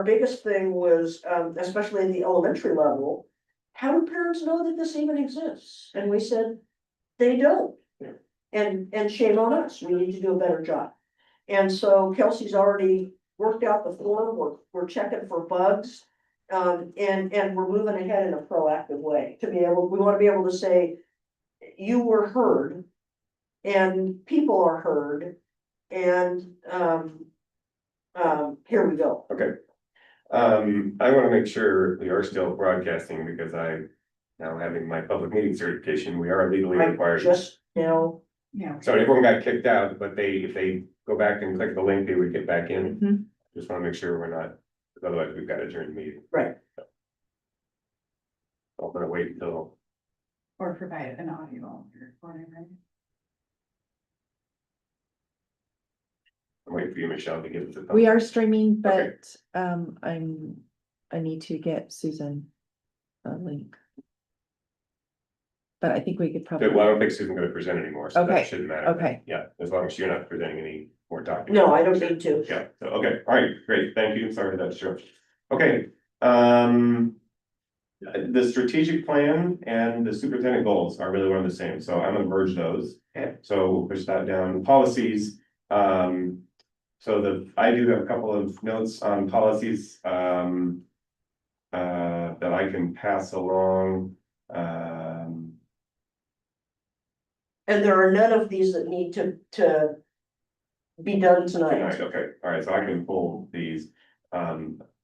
Our biggest thing was, especially at the elementary level, how do parents know that this even exists? And we said, they don't. Yeah. And shame on us, we need to do a better job. And so Kelsey's already worked out the form, we're checking for bugs. And we're moving ahead in a proactive way to be able, we wanna be able to say, you were heard. And people are heard, and, here we go. Okay. I wanna make sure we are still broadcasting because I, now having my public meeting certification, we are legally I required. just, you know, Yeah. So everyone got kicked out, but if they go back and click the link, they would get back in. Mhm. Just wanna make sure we're not, otherwise we've got to adjourn the meeting. right, I'm gonna wait until, Or provide an audio recording, right? I'm waiting for you, Michelle, to give us a. We are streaming, Okay. but I need to get Susan a link. But I think we could probably. Well, I don't think Susan's gonna present anymore, so that Okay, shouldn't matter. okay. Yeah, as long as you're not presenting any more documents. no, I don't need to. Yeah, so, okay, all right, great, thank you, sorry for that disruption. Okay, the strategic plan and the superintendent goals are really one and the same, so I'm gonna merge those. Okay. So we'll push that down, policies, so I do have a couple of notes on policies, that I can pass along, And there are none of these that need to be done tonight, tonight. okay, all right, so I can pull these,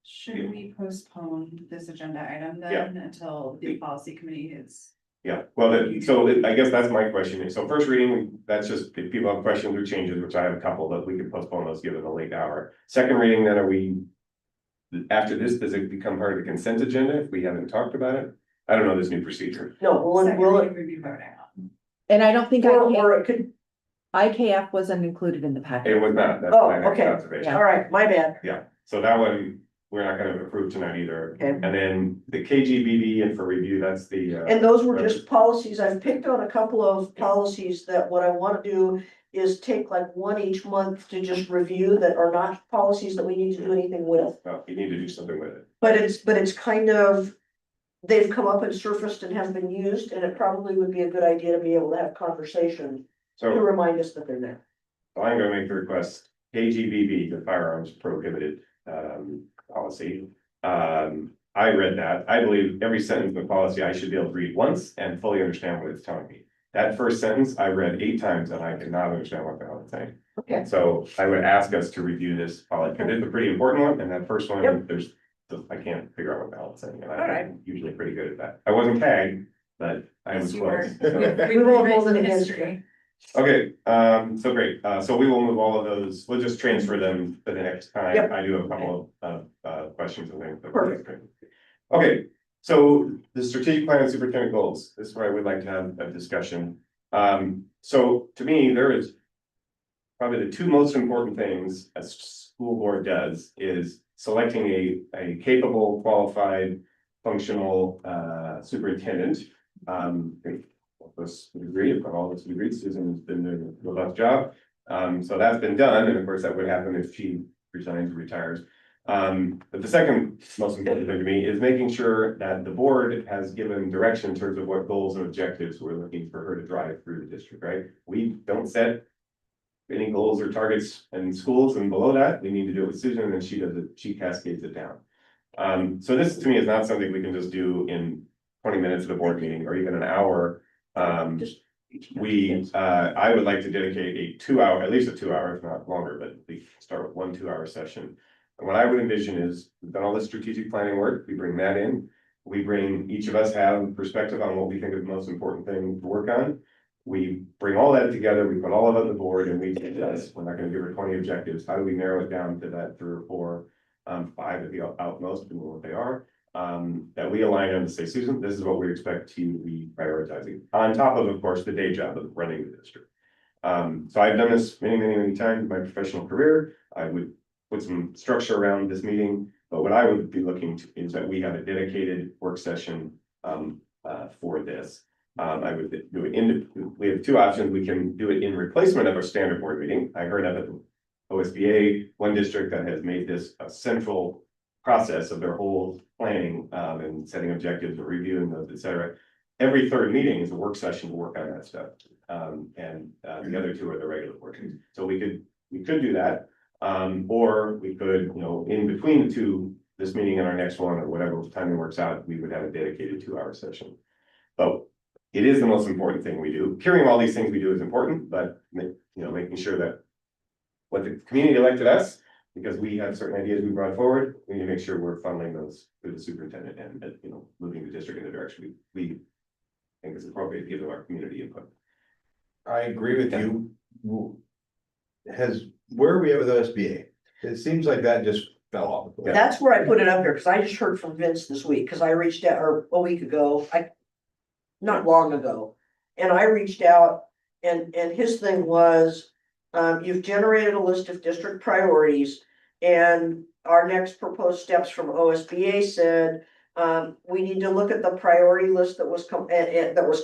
Should we postpone this agenda item Yeah. then until the policy committee is? yeah, well, I guess that's my question. So first reading, that's just if people have questions or changes, which I have a couple, but we could postpone those given the late hour. Second reading, then are we? After this, does it become part of the consent agenda if we haven't talked about it? I don't know this new procedure. No, Second we'll, reading we'd be voting on. And I don't think or it could, IKF wasn't included in the It packet. was not, that's Oh, my next okay. observation. all right, my bad. Yeah, so that one, we're not gonna approve tonight either. Okay. And then the KGBB and for review, that's the. And those were just policies. I've picked on a couple of policies that what I wanna do is take like one each month to just review that are not policies that we need to do anything with. Well, you need to do something with it. But it's kind of, they've come up and surfaced and have been used, and it probably would be a good idea to be able to have conversation to So remind us that they're there. I'm gonna make the request, KGBB, the firearms prohibited, policy. I read that, I believe every sentence in the policy I should be able to read once and fully understand what it's telling me. That first sentence I read 8 times and I could not understand what the hell it's saying. Okay. So I would ask us to review this policy, because it's a pretty important one, and that first one, Yep. I can't figure out what the hell it's saying, and All right. I'm usually pretty good at that. I wasn't tagged, but I was Yes, you were. close. So- We won't hold Rewrite it against history. Okay, so great, so we will move all of those, we'll just transfer them to the next time. Yep. I do have a couple of questions and things. Perfect. Okay, so the strategic plan and superintendent goals, this is where I would like to have a discussion. So to me, there is probably the two most important things a school board does is selecting a capable, qualified, functional superintendent. This would agree, if all this would agree, Susan has been doing a robust job. So that's been done, and of course, that would happen if she resigns or retires. But the second most important thing to me is making sure that the board has given direction in terms of what goals and objectives we're looking for her to drive through the district, right? We don't set any goals or targets in schools, and below that, we need to do it with Susan, and then she does it, she cascades it down. So this to me is not something we can just do in 20 minutes of a board meeting or even an hour. I would like to dedicate a 2 hour, at least a 2 hour, if not longer, but we start with 1 2-hour session. And what I would envision is, we've done all this strategic planning work, we bring that in. We bring, each of us have perspective on what we think is the most important thing to work on. We bring all that together, we put all of it on the board and we say, yes, we're not gonna give her 20 objectives. How do we narrow it down to that 3 or 4, 5 at the outmost, depending on what they are? That we align on to say, Susan, this is what we expect you to be prioritizing, on top of course, the day job of running the district. So I've done this many times in my professional career. I would put some structure around this meeting, but what I would be looking to is that we have a dedicated work session for this. I would do it we have 2 options. We can do it in replacement of a standard board meeting. I heard of it, OSBA, one district that has made this a central process of their whole planning, and setting objectives and reviewing those, et cetera. Every third meeting is a work session to work on that stuff. The other two are the regular workings. So we could do that. Or we could, in between the two, this meeting and our next one, or whatever timing works out, we would have a dedicated 2-hour session. But it is the most important thing we do. Hearing all these things we do is important, but making sure that what the community elected us, because we have certain ideas we brought forward, we need to make sure we're funneling those through the superintendent and, moving the district in the direction we think is appropriate to give our community input. I agree with you. Where are we at with OSBA? It seems like that just fell off. Yeah. That's where I put it up here, because I just heard from Vince this week, because I reached out, or a week ago, not long ago. And I reached out, and his thing was, you've generated a list of district priorities. And our next proposed steps from OSBA said, we need to look at the priority list that was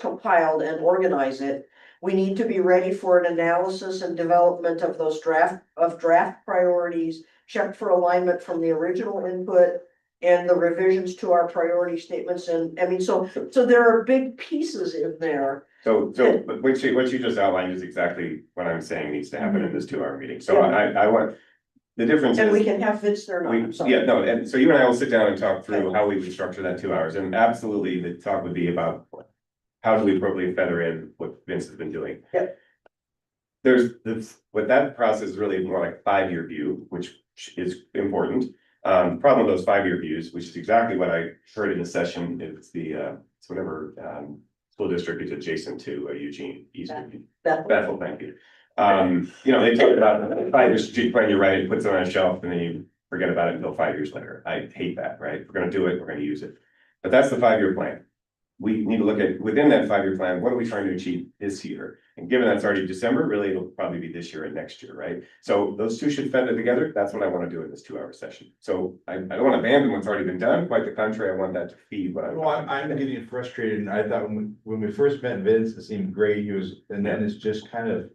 compiled and organize it. We need to be ready for an analysis and development of those draft priorities, check for alignment from the original input and the revisions to our priority statements. And I mean, so there are big pieces in there. So but what you just outlined is exactly what I'm saying needs to happen in this 2-hour meeting. So I want, the difference And we is, can have Vince there. and so you and I will sit down and talk through how we would structure that 2 hours, and absolutely the talk would be about how do we appropriately feather in what Vince has been doing. Yep. There's this, what that process is really more like 5-year view, which is important. Problem with those 5-year views, which is exactly what I heard in the session, it's it's whatever, school district is adjacent to Eugene, East Eugene. Bethel, thank you. They talk about the 5-year strategic plan, you write it, puts it on a shelf, and then you forget about it until 5 years later. I hate that, right? If we're gonna do it, we're gonna use it. But that's the 5-year plan. We need to look at, within that 5-year plan, what are we trying to achieve this year? And given that's already December, really, it'll probably be this year and next year, right? So those two should feather together. That's what I want to do in this 2-hour session. So I don't want to abandon what's already been done. Quite the contrary, I want that to feed what I'm getting frustrated, and I thought when we first met Vince, it seemed great, and then it's just kind of.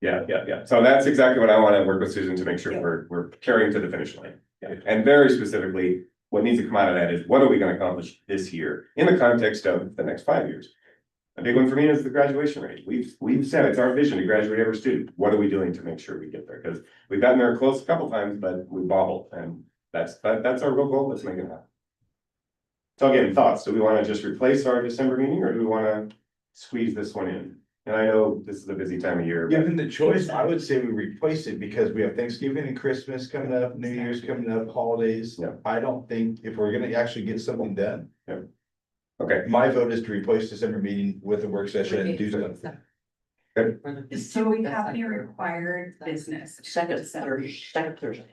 Yeah. So that's exactly what I want to work with Susan to make sure we're carrying to the finish line. Yeah. And very specifically, what needs to come out of that is what are we going to accomplish this year in the context of the next 5 years? A big one for me is the graduation rate. We've said it's our vision to graduate every student. What are we doing to make sure we get there? Because we've gotten there close a couple times, but we bobbled, and that's our real goal. Let's make it happen. So again, thoughts. Do we want to just replace our December meeting, or do we want to squeeze this one in? And I know this is a busy time of year. Given the choice, I would say we replace it because we have Thanksgiving and Christmas coming up, New Year's coming up, holidays. Yeah. I don't think if we're gonna actually get something done. Yeah. Okay. My vote is to replace December meeting with a work session and do something. So we have the required business. Second Thursday.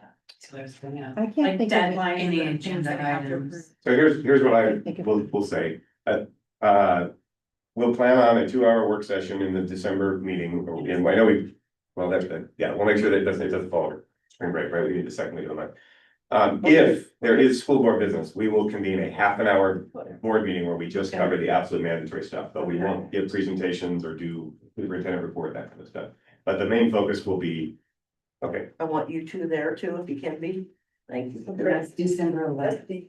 I can't Like think of deadline any and things that I have to approve. So here's what I Think of- will say. We'll plan on a 2-hour work session in the December meeting, and I know we'll make sure that it doesn't fall over spring break, right? We need the second week of the month. If there is school board business, we will convene a half-an-hour board meeting where we just cover the absolute mandatory stuff, but we won't give presentations or do superintendent report, that kind of stuff. But the main focus will be, okay, I want you two there too, if you can be. Thank you. That's December 11th.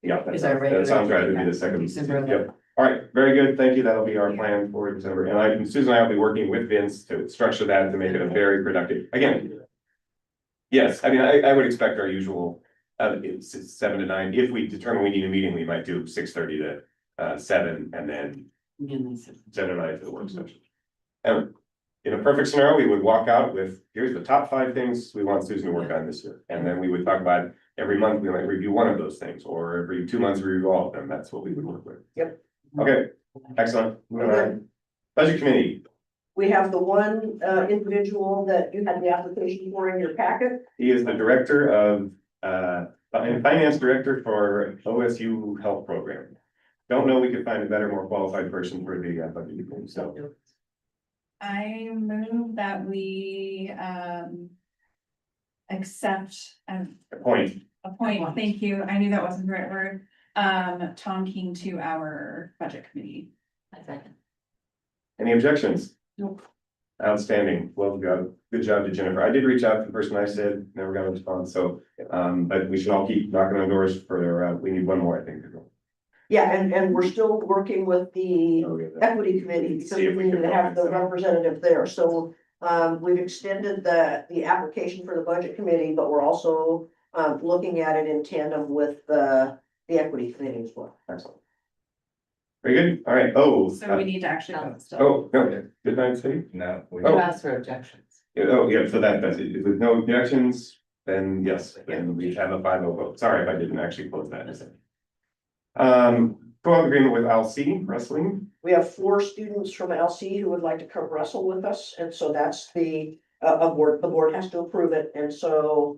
yeah, Is our regular that sounds right, it'll be the meeting second. December Yep. All right, very good. Thank you. That'll be our plan for December. And Susan and I will be working with Vince to structure that to make it a very productive, again. Yes, I mean, I would expect our usual, it's 7 to 9. If we determine we need a meeting, we might do 6:30 to 7, and then 7 to 9 for the work session. And in a perfect scenario, we would walk out with, here's the top 5 things we want Susan to work on this year. And then we would talk about every month, we might review one of those things, or every 2 months, we review all of them. That's what we would work with. Yep. Okay, excellent. Budget committee, We have the one individual that you had the application for in your packet. he is the director of, finance director for OSU Health Program. Don't know we could find a better, more qualified person for the budget committee, so. I move that we accept and Point. appoint, thank you, I knew that wasn't the right word. Tom King to our budget committee. Any objections? Nope. Outstanding. Well, good job to Jennifer. I did reach out to the person I said, never got a response, so, but we should all keep knocking on doors for, we need one more, I think. to go. Yeah, and we're still working with the Oh, yeah. equity committee because See if we we need can to have the organize that. representative there, so. We've extended the application for the budget committee, but we're also looking at it in tandem with the equity committee as well. Excellent. Very good, all right, oh. So we need to actually vote still. Oh, no, good night, Steve. No. we- Oh. You asked for objections. Yeah, oh, yeah, so that's it. With no objections, then yes, then we have a 5-0 vote. Sorry if I didn't actually close that. Co-op agreement with LC Wrestling. We have 4 students from LC who would like to come wrestle with us, and so that's the the board has to approve it, and so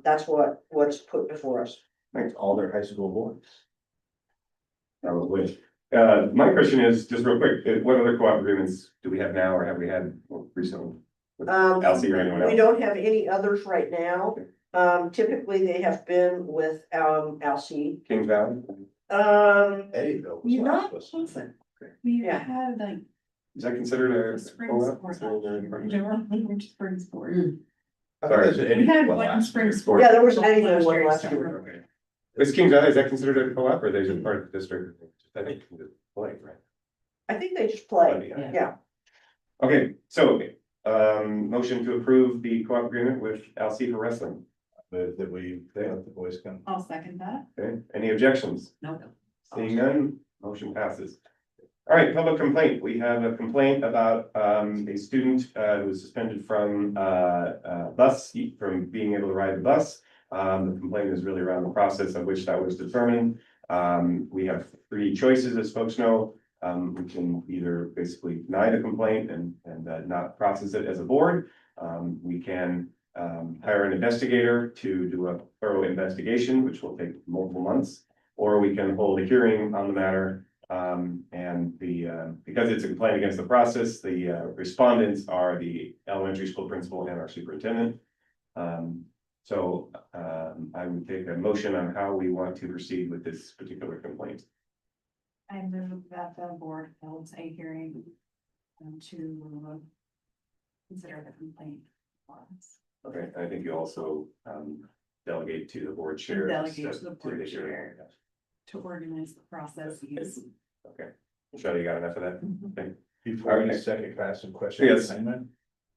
that's what's put before us. All their high school boys. Probably. My question is, just real quick, what other co-op agreements do we have now or have we had recently? With LC or anyone We else? don't have any others right now. Typically they have been with LC. Kings Valley? Eddyville. was You're last not was- listen. We Yeah. had like Is that considered a spring co-op? sport. So they're in They partnership? were spring sport. I thought it was We Eddyville had one one last spring year. sport. Yeah, there was an Last Eddyville one year, last so- year. Okay. Is Kings Valley, is that considered a co-op or they just part of the district? I think it's like, right? I think they just play, Yeah. yeah. Okay, so, motion to approve the co-op agreement with LC for wrestling. Move that they let the boys come. I'll second that. Okay, any objections? No. Seeing none, motion passes. All right, public complaint. We have a complaint about a student who was suspended from bus, from being able to ride the bus. The complaint is really around the process of which that was determined. We have 3 choices, as folks know. We can either basically deny the complaint and not process it as a board. We can hire an investigator to do a thorough investigation, which will take multiple months. Or we can hold a hearing on the matter. And because it's a complaint against the process, the respondents are the elementary school principal and our superintendent. So I would take a motion on how we want to proceed with this particular complaint. I move that the board holds a hearing to consider the complaint. Okay, I think you also delegate to the board chair. Delegate to the board chair. To organize the process. Okay, Michelle, you got enough of that? Okay. Before Okay. you second, can I ask some questions? Yes. Assignment?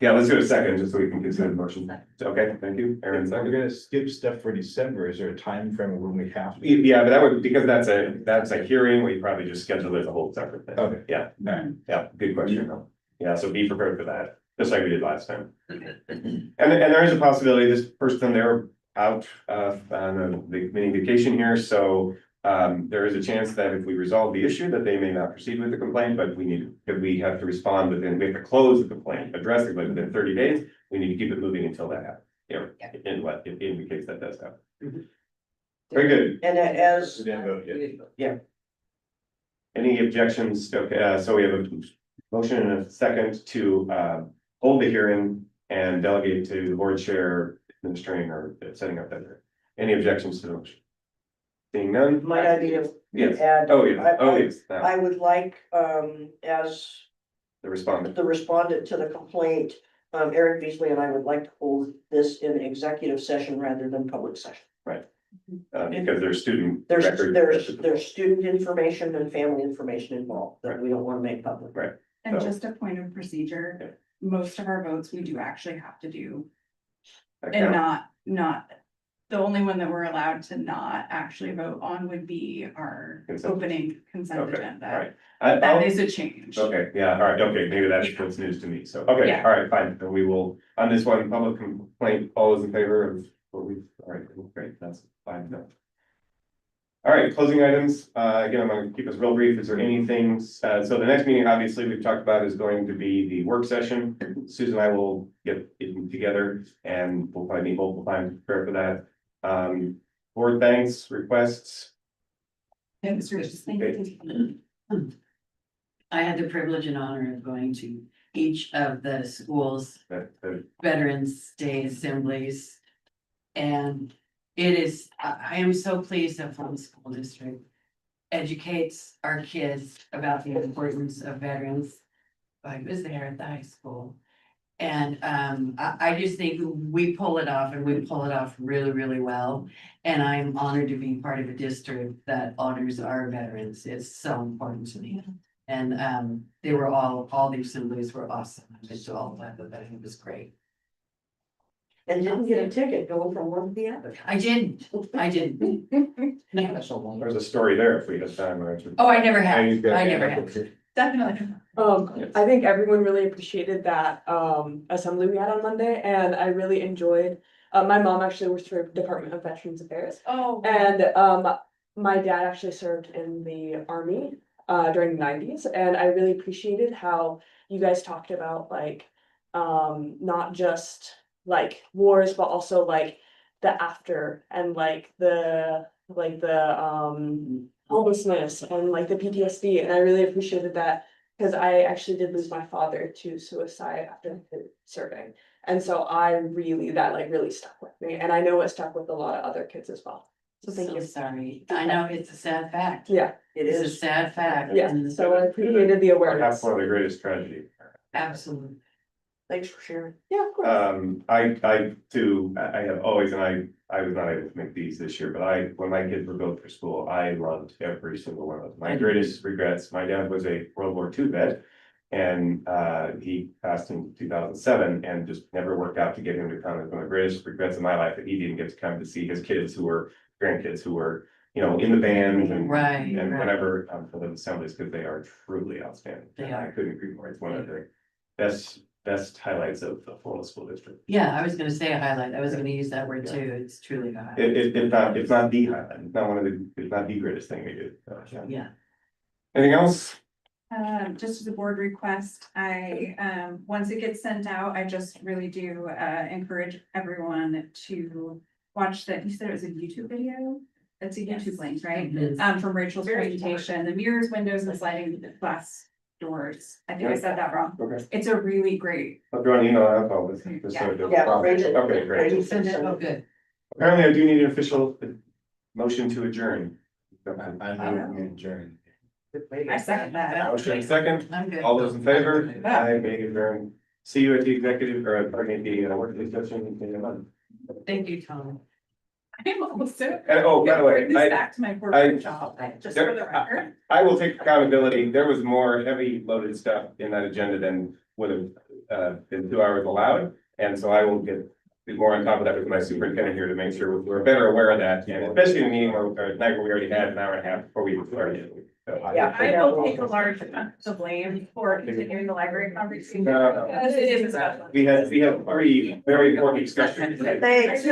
Yeah, let's do a second, just so we can consider the motion. Okay, thank you. Aaron, We're second. gonna skip stuff for December. Is there a time frame when we have? to? Yeah, but that would, because that's a hearing, we probably just schedule it as a whole separate thing. Okay. Yeah, yeah, good question. though. Yeah, so be prepared for that, just like we did last time. And there is a possibility this person, they're out on a mini vacation here, so there is a chance that if we resolve the issue, that they may not proceed with the complaint, but if we have to respond within, we have to close the complaint, address the complaint within 30 days, we need to keep it moving until that happens. In the case that does happen. Very good. And as, We didn't vote yet. Any objections? Okay, so we have a motion and a second to hold the hearing and delegate to the board chair administering or setting up that hearing. Any objections to the motion? Seeing none? might I be able to Yes. add? Oh, yes. Oh, yes. Now, I would like, as the respondent. the respondent to the complaint, Eric Beasley and I would like to hold this in executive session rather than public session. Because there's student. There's record- student information and family information involved that we don't want to make public. Right. And So- just a point of procedure, most of our votes, we do actually have to do, and Account. not, the only one that we're allowed to not actually vote on would be our Consent. opening consent Okay, all agenda. right. That is a change. Okay, yeah, all right, okay, maybe that's news to me, so, okay, Yeah. all right, fine, then we will, on this one, public complaint, all those in favor of what we, all right, great, that's fine. No. All right, closing items, again, I'm gonna keep this real brief, is there anything, so the next meeting, obviously, we've talked about is going to be the work session. Susan and I will get it together, and we'll probably need multiple times to prepare for that. Board thanks, requests, Thanks for just thinking. I had the privilege and honor of going to each of the schools' that, Veterans Day assemblies. And it is, I am so pleased that Flint School District educates our kids about the importance of veterans. I was there at the high school, And I just think we pull it off and we pull it off really, really well. And I'm honored to be part of a district that honors our veterans. It's so important to me. And they were all the assemblies were awesome. I went to all of them, it was great. And didn't get a ticket going from one to the other. I didn't. There's a story there if we have time, right? Oh, I never have. And you've got- I never have. Definitely. I think everyone really appreciated that assembly we had on Monday, and I really enjoyed. My mom actually works for Department of Veterans Affairs, Oh. and my dad actually served in the army during the 90s, and I really appreciated how you guys talked about like not just like wars, but also like the after and like the homelessness and like the PTSD, and I really appreciated that because I actually did lose my father to suicide after serving, and so that like really stuck with me, and I know it stuck with a lot of other kids as well. So thank you. Sorry. I know, it's a sad fact. Yeah, It It's a is. sad fact. yeah. So I appreciated the awareness. Perhaps one of the greatest tragedies. Absolutely. Thanks for sharing. Yeah, of course. I too, I have always, and I was not able to make these this year, but when my kids were built for school, I loved every single one of them. My greatest regrets, my dad was a World War II vet. And he passed in 2007 and just never worked out to get him to come. It's one of the greatest regrets of my life that he didn't get to come to see his kids who were grandkids who were, in the band and. Right, And right. whenever for the assemblies, because they are truly outstanding. They And I are. couldn't agree more. It's one of the best highlights of the Florida School District. Yeah, I was gonna say a highlight. I was gonna use that word too. It's truly a highlight. It's not the highlight. It's not it's not the greatest thing we do. So, Yeah. Anything else? Just as a board request, once it gets sent out, I just really do, encourage everyone to watch you said it was a YouTube video? It's a YouTube link, right? Mhm. From Rachel's presentation, the mirrors, windows, and sliding glass doors. I think I said that wrong. Okay. It's a really great. I'll draw an email out all this. Yeah, Rachel. Okay, great. Rachel Send it, sent oh, it. good. Apparently I do need an official motion to adjourn. I move adjourn. I second that. Motion second. I'm good. All those in favor? I may adjourn. See you at the executive or pardon me, the working session in a month. Thank you, Tom. I'm almost so. And oh, by the way, Bring this back to my corporate job, just for the record. I will take accountability. There was more heavy loaded stuff in that agenda than would have been 2 hours allowed. And so I will be more on top of that with my superintendent here to make sure we're better aware of that. And especially in a meeting or a night where we already had an hour and a half before we started. So, Yeah. I will take a large amount of blame for continuing the library conversation. No, no. Because it is a. We had 3 very important discussions. Thanks.